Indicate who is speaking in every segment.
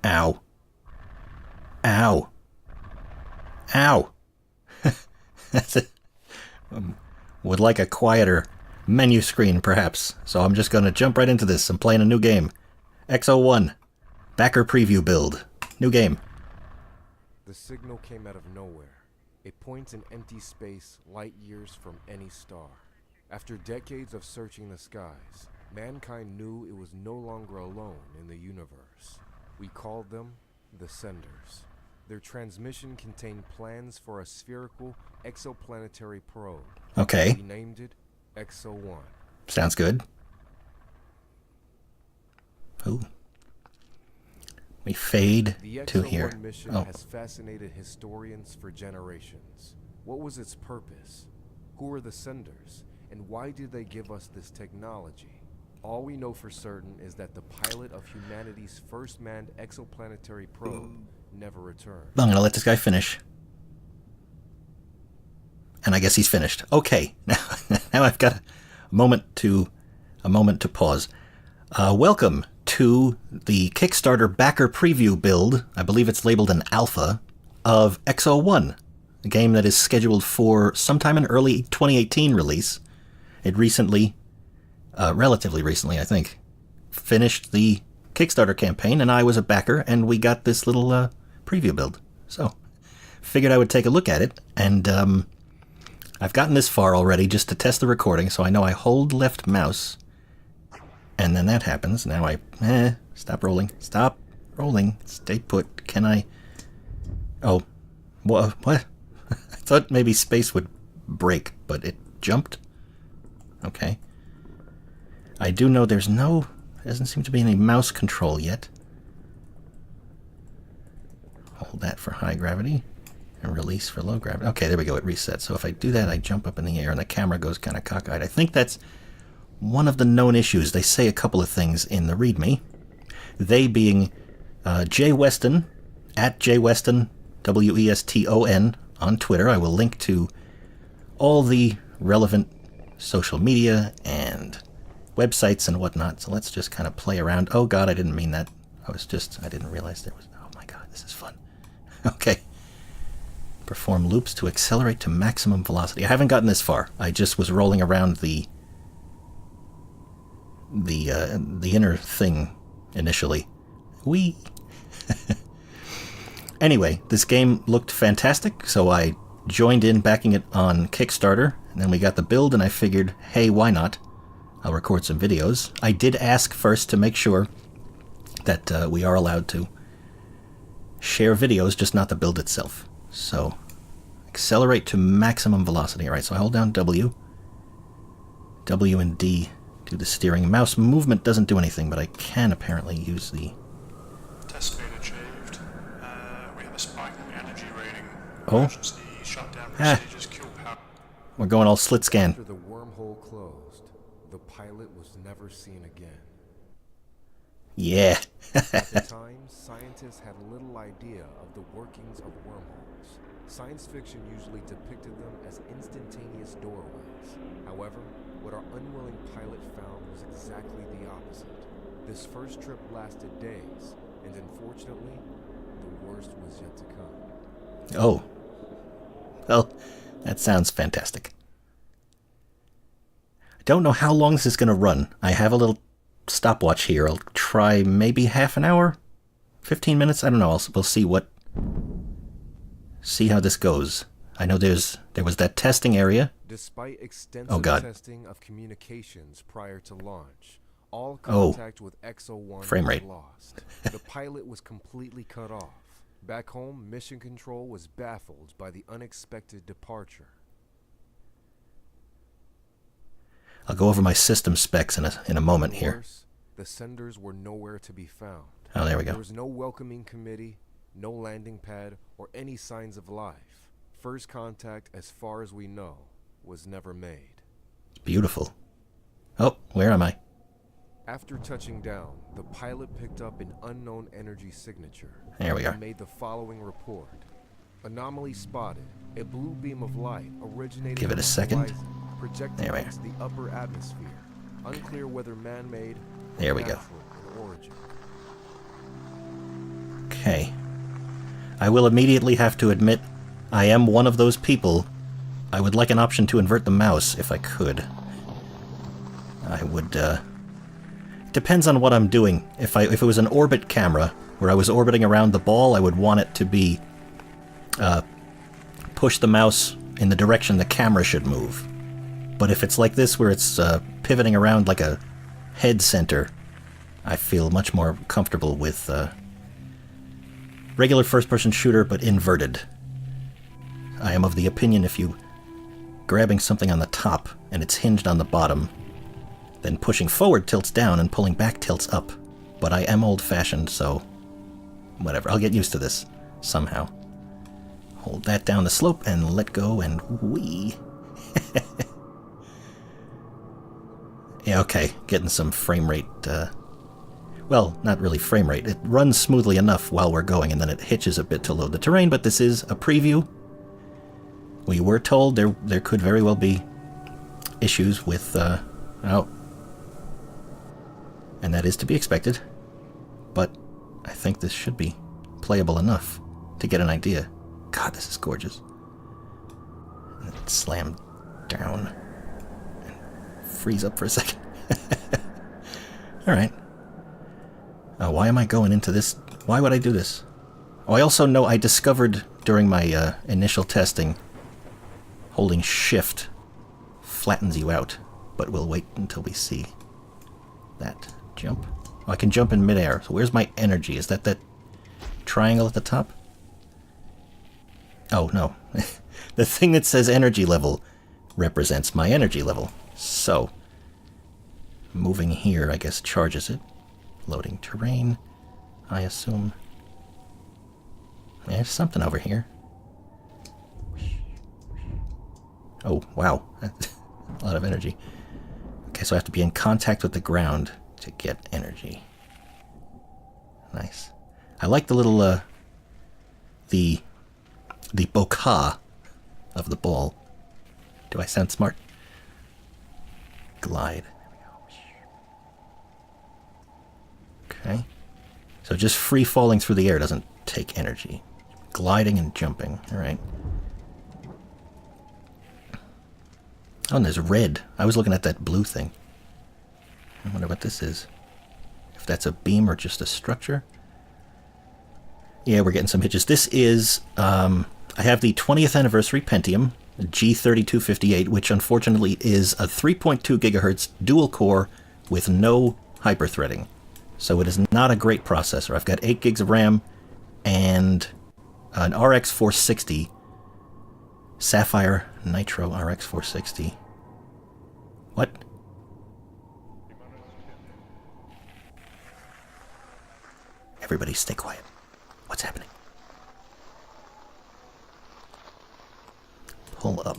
Speaker 1: Ow. Ow. Ow. That's it. Would like a quieter menu screen, perhaps. So I'm just going to jump right into this. I'm playing a new game. EXO ONE. Backer preview build. New game.
Speaker 2: The signal came out of nowhere. It points in empty space light years from any star. After decades of searching the skies, mankind knew it was no longer alone in the universe. We called them the Senders. Their transmission contained plans for a spherical exoplanetary probe.
Speaker 1: Okay.
Speaker 2: We named it EXO ONE.
Speaker 1: Sounds good. Ooh. We fade to here.
Speaker 2: The EXO ONE mission has fascinated historians for generations. What was its purpose? Who were the Senders? And why did they give us this technology? All we know for certain is that the pilot of humanity's first manned exoplanetary probe never returned.
Speaker 1: I'm gonna let this guy finish. And I guess he's finished. Okay, now I've got a moment to pause. Welcome to the Kickstarter backer preview build. I believe it's labeled an alpha of EXO ONE, a game that is scheduled for sometime in early 2018 release. It recently, relatively recently, I think, finished the Kickstarter campaign, and I was a backer, and we got this little preview build. So, figured I would take a look at it, and I've gotten this far already just to test the recording, so I know I hold left mouse, and then that happens. Now stop rolling, stay put. Can I? Oh, what? I thought maybe space would break, but it jumped. Okay. I do know there doesn't seem to be any mouse control yet. Hold that for high gravity and release for low gravity. Okay, there we go, it resets. So if I do that, I jump up in the air and the camera goes kind of cockeyed. I think that's one of the known issues. They say a couple of things in the README. They being Jay Weston, at Jay Weston, W-E-S-T-O-N, on Twitter. I will link to all the relevant social media and websites and whatnot. So let's just kind of play around. Oh god, I didn't mean that. I didn't realize there was, oh my god, this is fun. Okay. Perform loops to accelerate to maximum velocity. I haven't gotten this far. I just was rolling around the inner thing initially. Whee! Anyway, this game looked fantastic, so I joined in backing it on Kickstarter, and then we got the build, and I figured, hey, why not? I'll record some videos. I did ask first to make sure that we are allowed to share videos, just not the build itself. So, accelerate to maximum velocity. Alright, so I hold down W. W and D do the steering. Mouse movement doesn't do anything, but I can apparently use the...
Speaker 3: Test failed achieved. We have a spike in the energy rating.
Speaker 1: Oh.
Speaker 3: Emergency shutdown procedures, kill power.
Speaker 1: We're going all slit scan.
Speaker 2: After the wormhole closed, the pilot was never seen again.
Speaker 1: Yeah.
Speaker 2: At the time, scientists had little idea of the workings of wormholes. Science fiction usually depicted them as instantaneous doorways. However, what our unwilling pilot found was exactly the opposite. This first trip lasted days, and unfortunately, the worst was yet to come.
Speaker 1: Oh. Well, that sounds fantastic. I don't know how long this is going to run. I have a little stopwatch here. I'll try maybe half an hour? 15 minutes? I don't know. We'll see how this goes. I know there was that testing area.
Speaker 2: Despite extensive testing of communications prior to launch, all contact with EXO ONE
Speaker 1: frame rate
Speaker 2: was lost. The pilot was completely cut off. Back home, Mission Control was baffled by the unexpected departure.
Speaker 1: I'll go over my system specs in a moment here.
Speaker 2: The Senders were nowhere to be found.
Speaker 1: Oh, there we go.
Speaker 2: There was no welcoming committee, no landing pad, or any signs of life. First contact, as far as we know, was never made.
Speaker 1: Beautiful. Oh, where am I?
Speaker 2: After touching down, the pilot picked up an unknown energy signature.
Speaker 1: There we are.
Speaker 2: And made the following report. Anomaly spotted. A blue beam of light originated.
Speaker 1: Give it a second.
Speaker 2: Projecting into the upper atmosphere. Unclear whether man-made.
Speaker 1: There we go.
Speaker 2: In origin.
Speaker 1: Okay. I will immediately have to admit, I am one of those people. I would like an option to invert the mouse, if I could. I would, depends on what I'm doing. If it was an orbit camera, where I was orbiting around the ball, I would want it to be, push the mouse in the direction the camera should move. But if it's like this, where it's, pivoting around like a head center, I feel much more comfortable with, regular first-person shooter, but inverted. I am of the opinion if you grabbing something on the top and it's hinged on the bottom, then pushing forward tilts down and pulling back tilts up. But I am old-fashioned, so whatever. I'll get used to this somehow. Hold that down the slope and let go and whee. Yeah, okay. Getting some frame rate, well, not really frame rate. It runs smoothly enough while we're going, and then it hitches a bit to load the terrain, but this is a preview. We were told there could very well be issues with, oh. And that is to be expected. But I think this should be playable enough to get an idea. God, this is gorgeous. And it slammed down and freeze up for a second. Alright. Why am I going into this? Why would I do this? Oh, I also know I discovered during my initial testing, holding shift flattens you out, but we'll wait until we see that. Jump. Oh, I can jump in midair. So where's my energy? Is that triangle at the top? Oh, no. The thing that says energy level represents my energy level. So, moving here, I guess, charges it. Loading terrain, I assume. There's something over here. Oh, wow. A lot of energy. Okay, so I have to be in contact with the ground to get energy. Nice. I like the little, the bokeh of the ball. Do I sound smart? Glide. Okay. So just free falling through the air doesn't take energy. Gliding and jumping. Alright. Oh, and there's red. I was looking at that blue thing. I wonder what this is. If that's a beam or just a structure. Yeah, we're getting some hitches. This is, I have the 20th anniversary Pentium G3258, which unfortunately is a 3.2 gigahertz dual core with no hyperthreading. So it is not a great processor. I've got 8 gigs of RAM and an RX 460, Sapphire Nitro RX 460. What? Everybody stay quiet. What's happening? Pull up.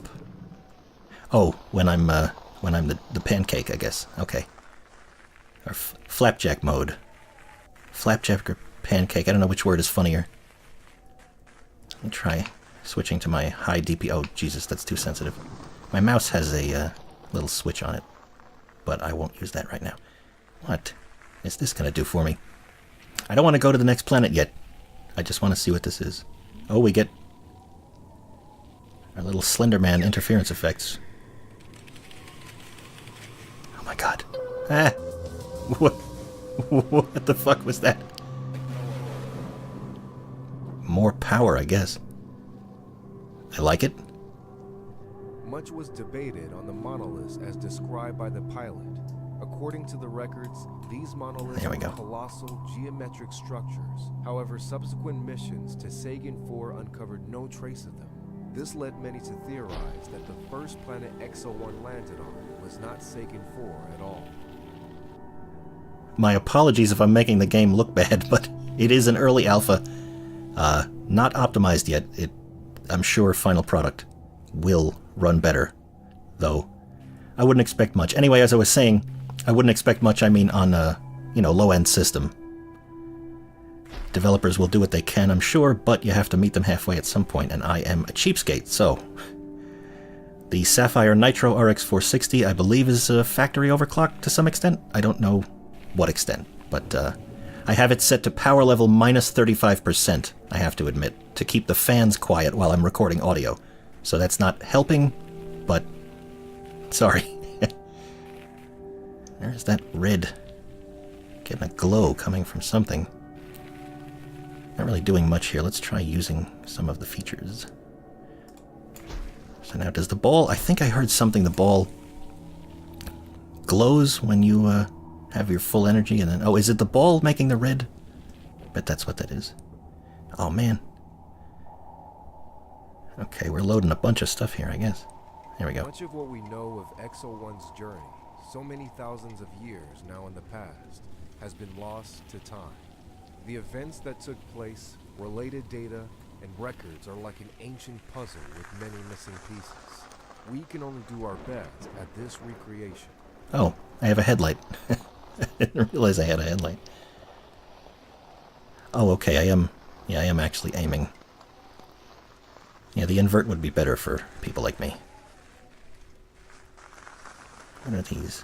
Speaker 1: Oh, when I'm the pancake, I guess. Okay. Or flapjack mode. Flapjack or pancake. I don't know which word is funnier. Let me try switching to my high DP. Oh, Jesus, that's too sensitive. My mouse has a little switch on it, but I won't use that right now. What is this going to do for me? I don't want to go to the next planet yet. I just want to see what this is. Oh, we get our little Slenderman interference effects. Oh my god. Ah! What the fuck was that? More power, I guess. I like it.
Speaker 2: Much was debated on the monoliths as described by the pilot. According to the records, these monoliths
Speaker 1: There we
Speaker 2: were
Speaker 1: go.
Speaker 2: colossal geometric structures. However, subsequent missions to Sagan 4 uncovered no trace of them. This led many to theorize that the first planet EXO ONE landed on was not Sagan 4 at all.
Speaker 1: My apologies if I'm making the game look bad, but it is an early alpha. Not optimized yet. I'm sure final product will run better, though I wouldn't expect much. Anyway, as I was saying, I wouldn't expect much, I mean, on a, low-end system. Developers will do what they can, I'm sure, but you have to meet them halfway at some point, and I am a cheapskate, so... The Sapphire Nitro RX 460, I believe, is factory overclocked to some extent. I don't know what extent, but I have it set to power level minus 35%, I have to admit, to keep the fans quiet while I'm recording audio. So that's not helping, but sorry. There's that red. Getting a glow coming from something. Not really doing much here. Let's try using some of the features. So now does the ball... I think I heard something. The ball glows when you have your full energy and then... Oh, is it the ball making the red? I bet that's what that is. Oh, man. Okay, we're loading a bunch of stuff here, I guess. There we go.
Speaker 2: Much of what we know of EXO ONE's journey, so many thousands of years now in the past, has been lost to time. The events that took place, related data, and records are like an ancient puzzle with many missing pieces. We can only do our best at this recreation.
Speaker 1: Oh, I have a headlight. I didn't realize I had a headlight. Oh, okay, I am actually aiming. Yeah, the invert would be better for people like me. What are these?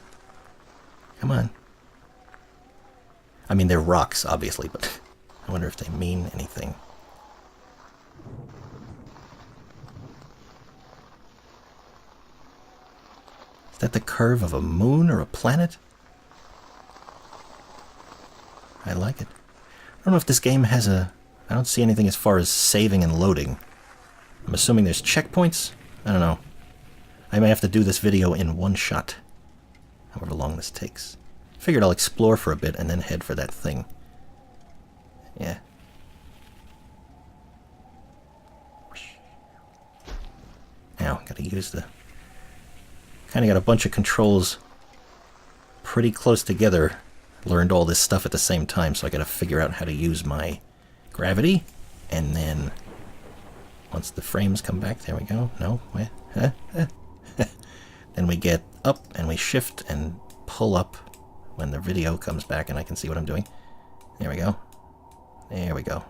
Speaker 1: Come on. I mean, they're rocks, obviously, but I wonder if they mean anything. Is that the curve of a moon or a planet? I like it. I don't know if this game has a... I don't see anything as far as saving and loading. I'm assuming there's checkpoints? I don't know. I may have to do this video in one shot. However long this takes. Figured I'll explore for a bit and then head for that thing. Yeah. Now, gotta use the... Kinda got a bunch of controls pretty close together. Learned all this stuff at the same time, so I gotta figure out how to use my gravity. And then... Once the frames come back, there we go. No, wait. Then we get up and we shift and pull up when the video comes back and I can see what I'm doing. There we go. There we go.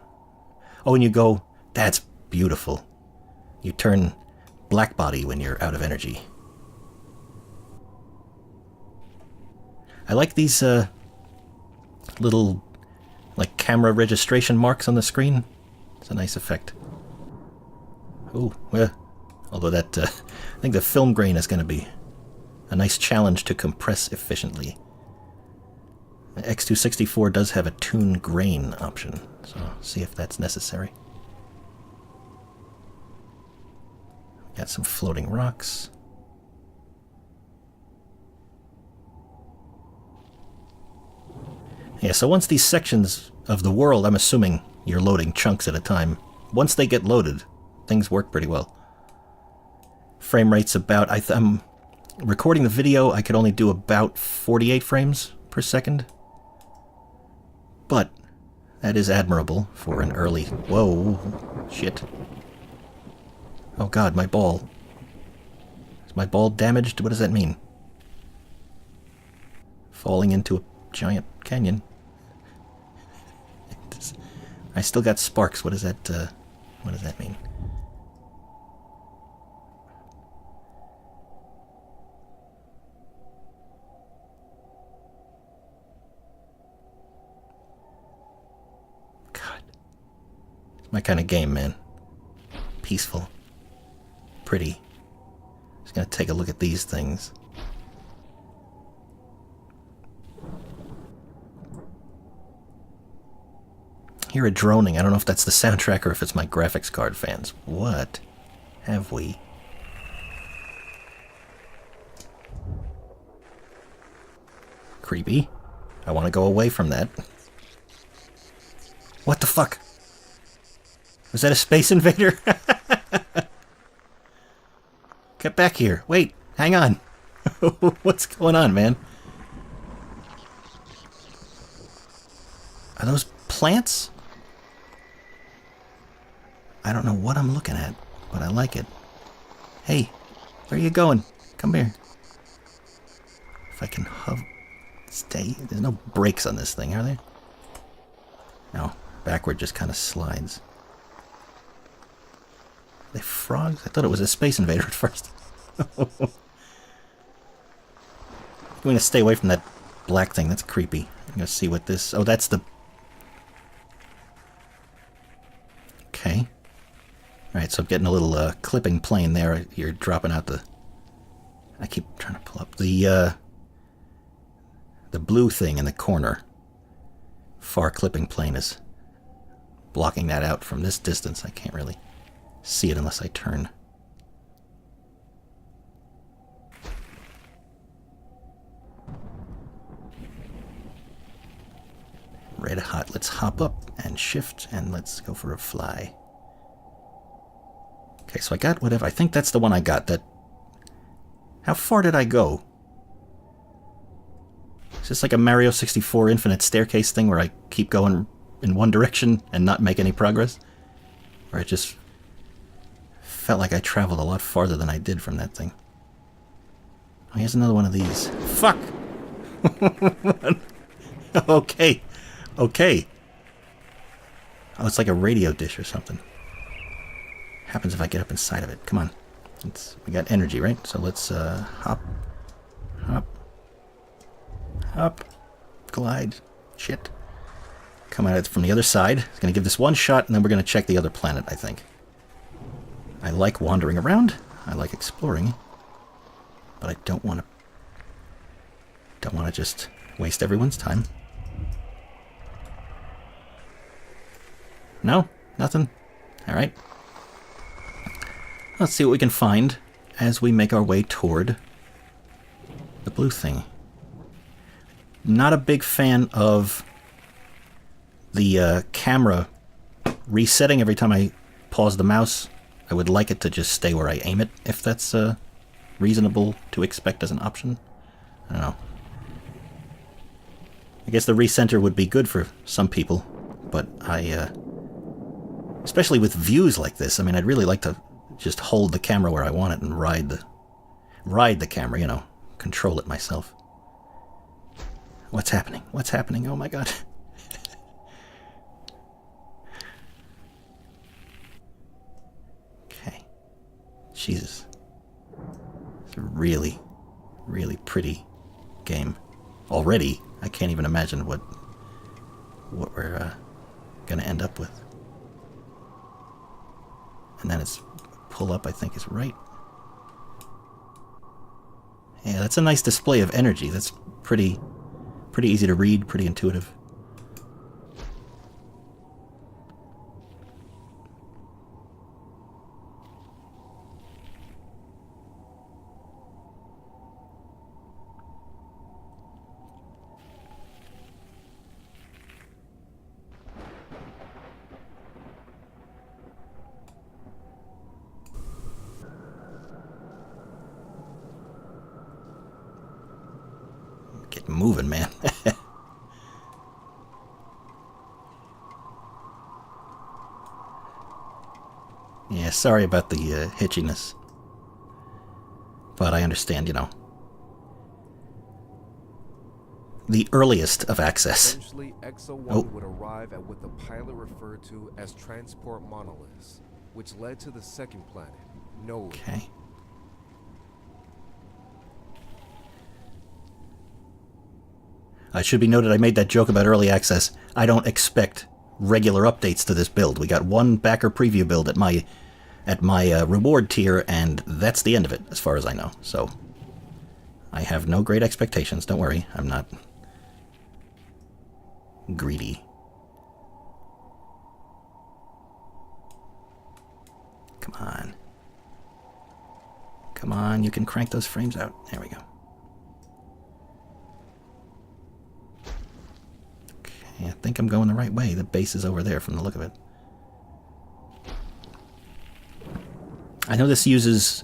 Speaker 1: Oh, and you go... That's beautiful. You turn black body when you're out of energy. I like these little like camera registration marks on the screen. It's a nice effect. Ooh, well, although that I think the film grain is going to be a nice challenge to compress efficiently. The X264 does have a tune grain option, so see if that's necessary. Got some floating rocks. Yeah, so once these sections of the world, I'm assuming you're loading chunks at a time, once they get loaded, things work pretty well. Frame rate's about... I'm recording the video, I could only do about 48 frames per second. But that is admirable for an early... Whoa, shit. Oh god, my ball. Is my ball damaged? What does that mean? Falling into a giant canyon. I still got sparks. What does that mean? God. It's my kind of game, man. Peaceful. Pretty. Just gonna take a look at these things. Hear a droning. I don't know if that's the soundtrack or if it's my graphics card fans. What have we? Creepy. I want to go away from that. What the fuck? Was that a space invader? Get back here. Wait, hang on. What's going on, man? Are those plants? I don't know what I'm looking at, but I like it. Hey, where are you going? Come here. If I can stay. There's no brakes on this thing, are there? No, backward just kind of slides. Are they frogs? I thought it was a space invader at first. I'm going to stay away from that black thing. That's creepy. I'm going to see what this... Oh, that's the Alright, so I'm getting a little clipping plane there. You're dropping out the... I keep trying to pull up the blue thing in the corner. Far clipping plane is blocking that out from this distance. I can't really see it unless I turn. Red hot. Let's hop up and shift and let's go for a fly. Okay, so I got whatever. I think that's the one I got. That. How far did I go? Is this like a Mario 64 infinite staircase thing where I keep going in one direction and not make any progress? Or I just felt like I traveled a lot farther than I did from that thing. Oh, here's another one of these. Fuck! Okay. Okay. Oh, it's like a radio dish or something. Happens if I get up inside of it. Come on. We got energy, right? So let's hop. Hop. Hop. Glide. Shit. Come at it from the other side. It's going to give this one shot, and then we're going to check the other planet, I think. I like wandering around. I like exploring. But I don't want to just waste everyone's time. No? Nothing? Alright. Let's see what we can find as we make our way toward the blue thing. Not a big fan of the camera resetting every time I pause the mouse. I would like it to just stay where I aim it, if that's reasonable to expect as an option. I don't know. I guess the recenter would be good for some people, but especially with views like this, I mean, I'd really like to just hold the camera where I want it and ride the camera, you know, control it myself. What's happening? What's happening? Oh my god. Okay. Jesus. It's a really, really pretty game. Already, I can't even imagine what we're gonna end up with. And then it's pull up, I think, is right. Yeah, that's a nice display of energy. That's pretty easy to read, pretty intuitive. Get moving, man. Yeah, sorry about the hitchiness. But I understand, you know. The earliest of access.
Speaker 2: Eventually, EXO ONE would arrive at what the pilot referred to as transport monoliths, which led to the second planet, Node.
Speaker 1: Okay. It should be noted I made that joke about early access. I don't expect regular updates to this build. We got one backer preview build at my reward tier, and that's the end of it, as far as I know. So I have no great expectations. Don't worry, I'm not greedy. Come on. Come on, you can crank those frames out. There we go. I think I'm going the right way. The base is over there from the look of it. I know this uses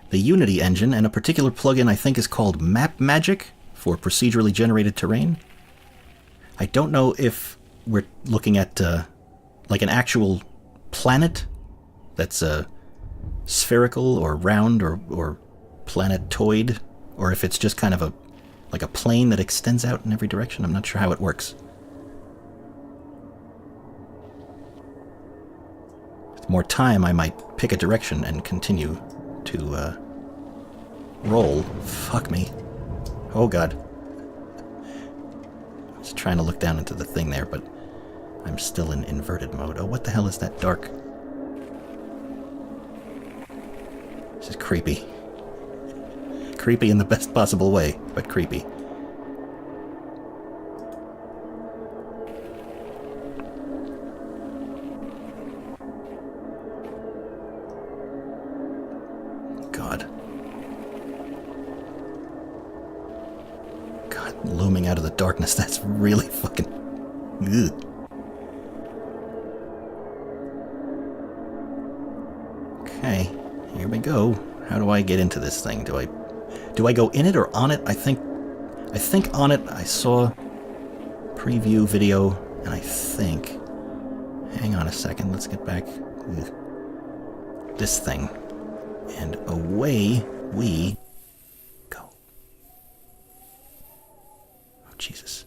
Speaker 1: the Unity engine and a particular plugin I think is called Map Magic for procedurally generated terrain. I don't know if we're looking at like an actual planet that's spherical or round or planetoid, or if it's just kind of like a plane that extends out in every direction. I'm not sure how it works. More time, I might pick a direction and continue to roll. Fuck me. Oh god. I was trying to look down into the thing there, but I'm still in inverted mode. Oh, what the hell is that dark This is creepy. Creepy in the best possible way, but creepy. God. God, looming out of the darkness, that's really fucking... Ugh. Okay, here we go. How do I get into this thing? Do I go in it or on it? I think on it. I saw preview video, and I think... Hang on a second, let's get back. Ugh. This thing. And away we go. Oh, Jesus.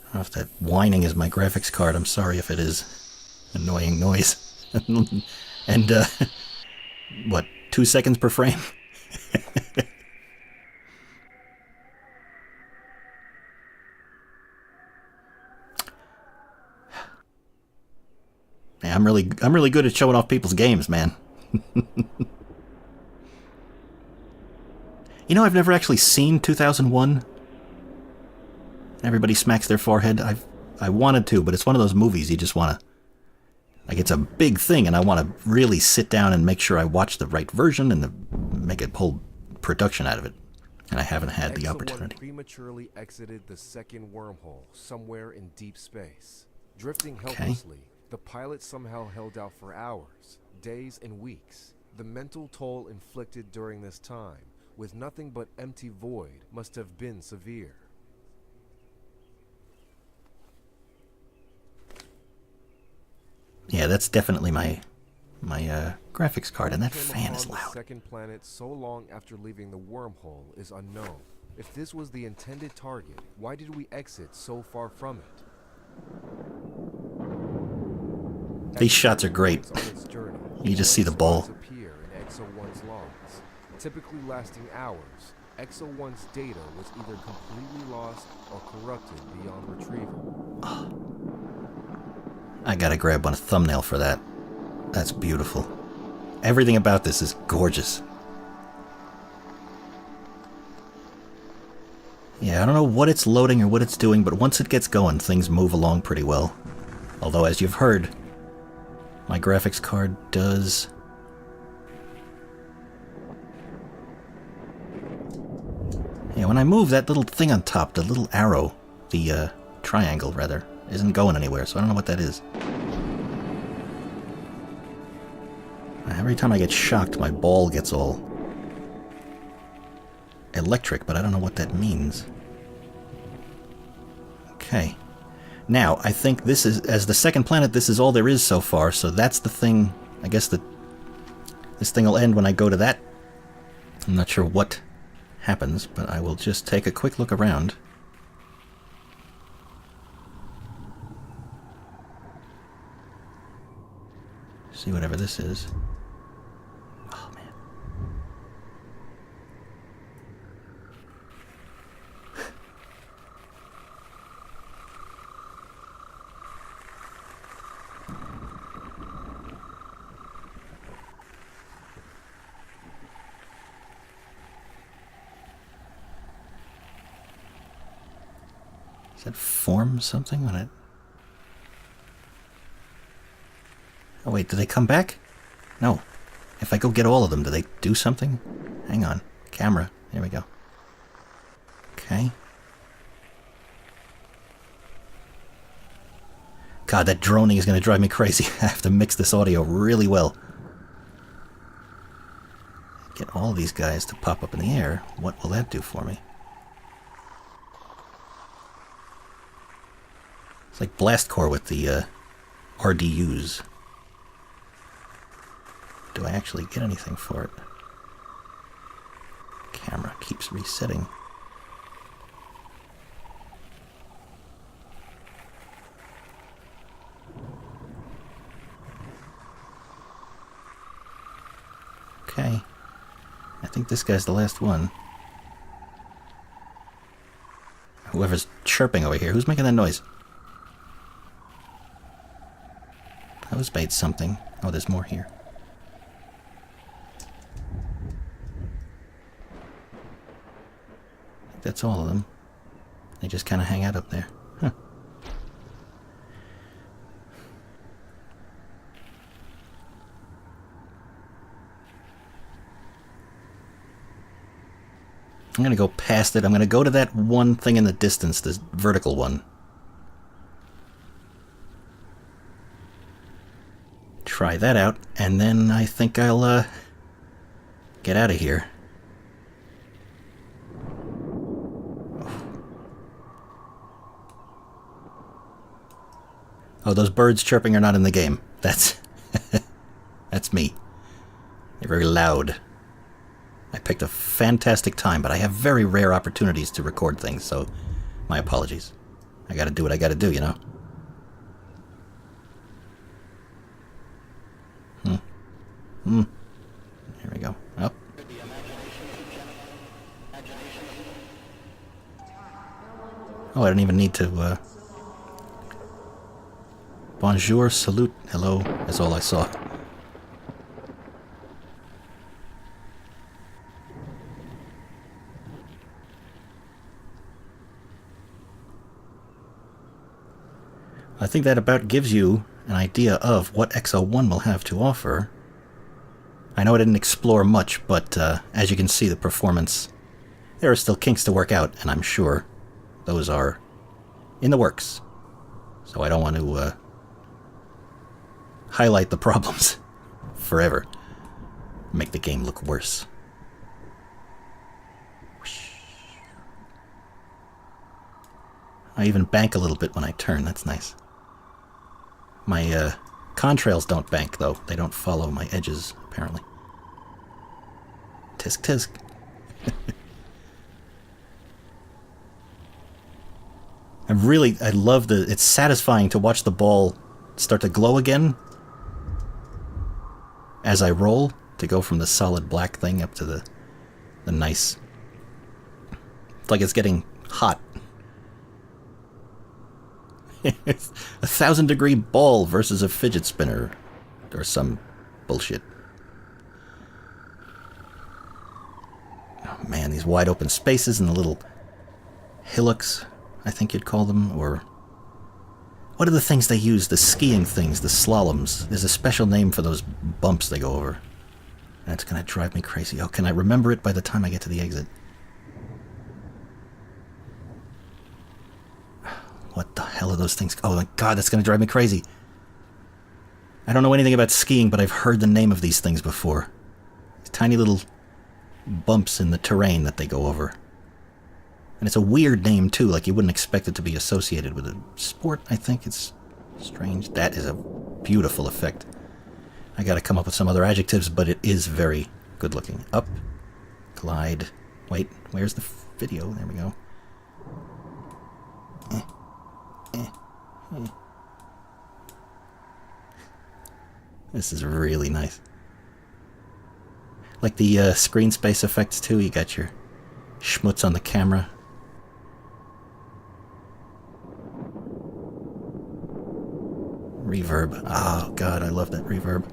Speaker 1: I don't know if that whining is my graphics card. I'm sorry if it is. Annoying noise. And, what, 2 seconds per frame? Yeah, I'm really good at showing off people's games, man. You know, I've never actually seen 2001. Everybody smacks their forehead. I wanted to, but it's one of those movies you just want to... Like, it's a big thing, and I want to really sit down and make sure I watch the right version and make a whole production out of it. And I haven't had the opportunity.
Speaker 2: EXO ONE prematurely exited the second wormhole somewhere in deep space. Drifting helplessly, the pilot somehow held out for hours, days, and weeks. The mental toll inflicted during this time, with nothing but empty void, must have been severe.
Speaker 1: Yeah, that's definitely my graphics card, and that fan is loud.
Speaker 2: The second planet so long after leaving the wormhole is unknown. If this was the intended target, why did we exit so far from it?
Speaker 1: These shots are great. You just see the ball.
Speaker 2: Appear in EXO ONE's logs, typically lasting hours. EXO ONE's data was either completely lost or corrupted beyond retrieval.
Speaker 1: I gotta grab one thumbnail for that. That's beautiful. Everything about this is gorgeous. Yeah, I don't know what it's loading or what it's doing, but once it gets going, things move along pretty well. Although, as you've heard, my graphics card does... Yeah, when I move, that little thing on top, the little arrow, the triangle, rather, isn't going anywhere, so I don't know what that is. Every time I get shocked, my ball gets all electric, but I don't know what that means. Okay. Now, I think this is, as the second planet, this is all there is so far, so that's the thing. I guess that this thing will end when I go to that. I'm not sure what happens, but I will just take a quick look around. See whatever this is. Oh, man. Does that form something when it... Oh wait, do they come back? No. If I go get all of them, do they do something? Hang on. Camera. There we go. Okay. God, that droning is going to drive me crazy. I have to mix this audio really well. Get all these guys to pop up in the air. What will that do for me? It's like Blast Core with the RDUs. Do I actually get anything for it? Camera keeps resetting. Okay. I think this guy's the last one. Whoever's chirping over here. Who's making that noise? That was made something. Oh, there's more here. it's all of them. They just kind of hang out up there. Huh. I'm going to go past it. I'm going to go to that one thing in the distance, this vertical one. Try that out, and then I think I'll get out of here. Oh, those birds chirping are not in the game. That's that's me. They're very loud. I picked a fantastic time, but I have very rare opportunities to record things, so my apologies. I gotta do what I gotta do, you know? Here we go. Up. Oh, I don't even need to, Bonjour, salute, hello, that's all I saw. I think that about gives you an idea of what EXO ONE will have to offer. I know I didn't explore much, but as you can see, the performance, there are still kinks to work out, and I'm sure those are in the works. So I don't want to highlight the problems forever. Make the game look worse. I even bank a little bit when I turn, that's nice. My contrails don't bank, though. They don't follow my edges, apparently. Tisk tisk. I love it's satisfying to watch the ball start to glow again as I roll, to go from the solid black thing up to the nice, it's like it's getting hot. It's 1,000-degree ball versus a fidget spinner or some bullshit. Oh man, these wide open spaces and the little hillocks, I think you'd call them, or what are the things they use? The skiing things, the slaloms. There's a special name for those bumps they go over. That's gonna drive me crazy. Oh, can I remember it by the time I get to the exit? What the hell are those things? Oh my god, that's gonna drive me crazy. I don't know anything about skiing, but I've heard the name of these things before. These tiny little bumps in the terrain that they go over. And it's a weird name, too, like you wouldn't expect it to be associated with a sport, I think. It's strange. That is a beautiful effect. I gotta come up with some other adjectives, but it is very good looking. Up, glide. Wait, where's the video? There we go. This is really nice. Like the screen space effects, too. You got your schmutz on the camera. Reverb. Oh, God, I love that reverb.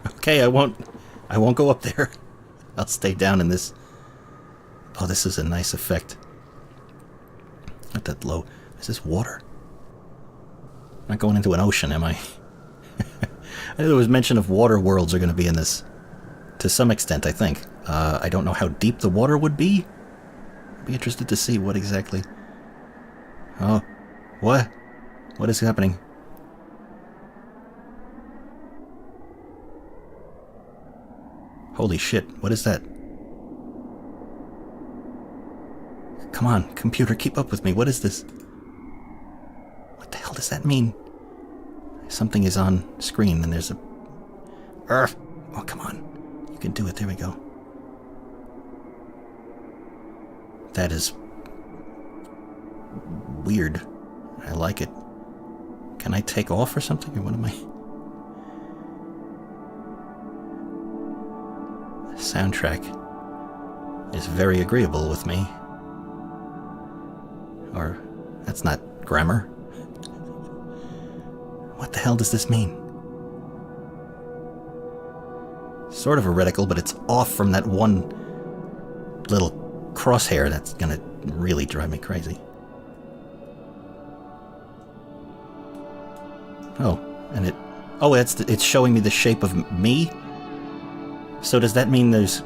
Speaker 1: Okay, I won't go up there. I'll stay down in this. Oh, this is a nice effect. Not that low. Is this water? I'm not going into an ocean, am I? I know there was mention of water worlds are going to be in this. To some extent, I think. I don't know how deep the water would be. I'd be interested to see what exactly... Oh. What? What is happening? Holy shit, what is that? Come on, computer, keep up with me. What is this? What the hell does that mean? Something is on screen and there's a... Urgh! Oh, come on. You can do it. There we go. That is... weird. I like it. Can I take off or something? Or what am I... Soundtrack is very agreeable with me. Or, that's not grammar. What the hell does this mean? Sort of a reticle, but it's off from that one little crosshair that's gonna really drive me crazy. Oh, and it's showing me the shape of me? So does that mean there's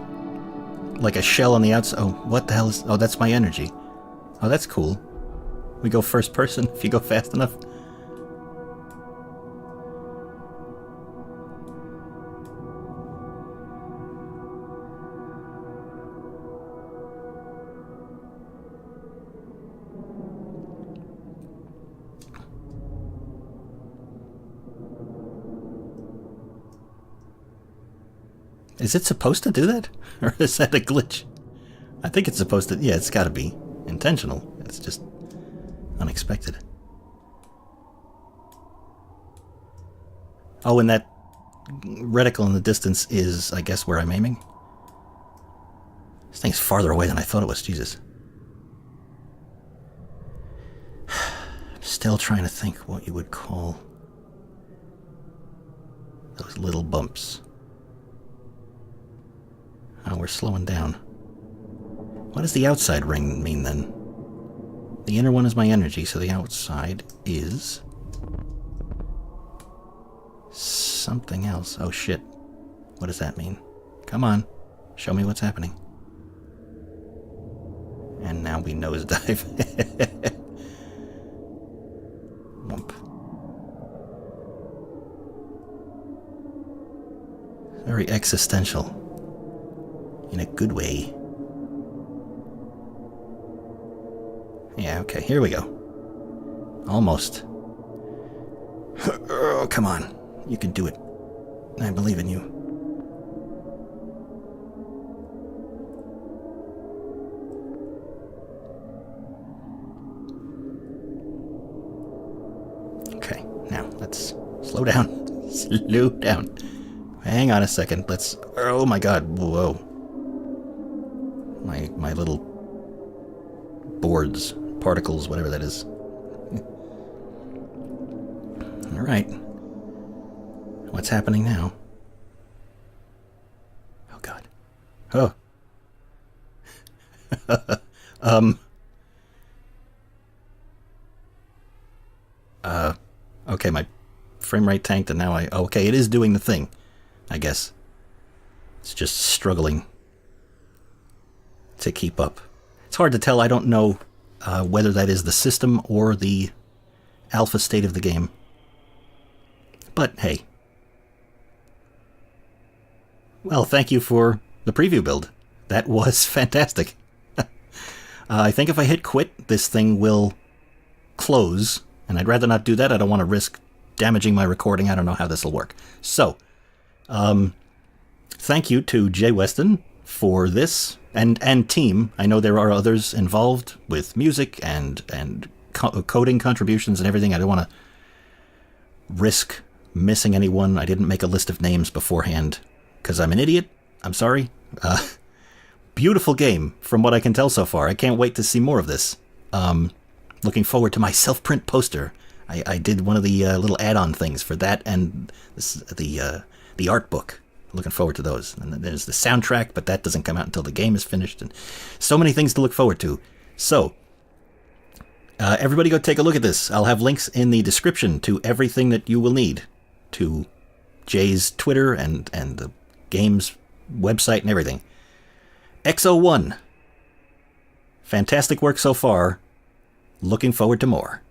Speaker 1: like a shell on the outside? Oh, what the hell is... Oh, that's my energy. Oh, that's cool. We go first person if you go fast enough. Is it supposed to do that? Or is that a glitch? I think it's supposed to... Yeah, it's gotta be intentional. It's just unexpected. Oh, and that reticle in the distance is, I guess, where I'm aiming? This thing's farther away than I thought it was. Jesus. Still trying to think what you would call those little bumps. Oh, we're slowing down. What does the outside ring mean, then? The inner one is my energy, so the outside is... something else. Oh, shit. What does that mean? Come on. Show me what's happening. And now we nosedive. Whoop. Very existential. In a good way. Yeah, okay, here we go. Almost. Oh, come on. You can do it. I believe in you. Okay, now let's slow down. Slow down. Hang on a second. Let's... Oh my god. Whoa. My little boards, particles, whatever that is. Alright. What's happening now? Oh god. Oh. Okay, my frame rate tanked and now okay, it is doing the thing, I guess. It's just struggling to keep up. It's hard to tell. I don't know whether that is the system or the alpha state of the game. But hey. Well, thank you for the preview build. That was fantastic. I think if I hit quit, this thing will close, and I'd rather not do that. I don't want to risk damaging my recording. I don't know how this will work. So, thank you to Jay Weston for this, and team. I know there are others involved with music and coding contributions and everything. I don't want to risk missing anyone. I didn't make a list of names beforehand because I'm an idiot. I'm sorry. Beautiful game from what I can tell so far. I can't wait to see more of this. Looking forward to my self-print poster. I did one of the little add-on things for that and the art book. Looking forward to those. And then there's the soundtrack, but that doesn't come out until the game is finished. And so many things to look forward to. So, everybody go take a look at this. I'll have links in the description to everything that you will need. To Jay's Twitter and the game's website and everything. EXO ONE. Fantastic work so far. Looking forward to more.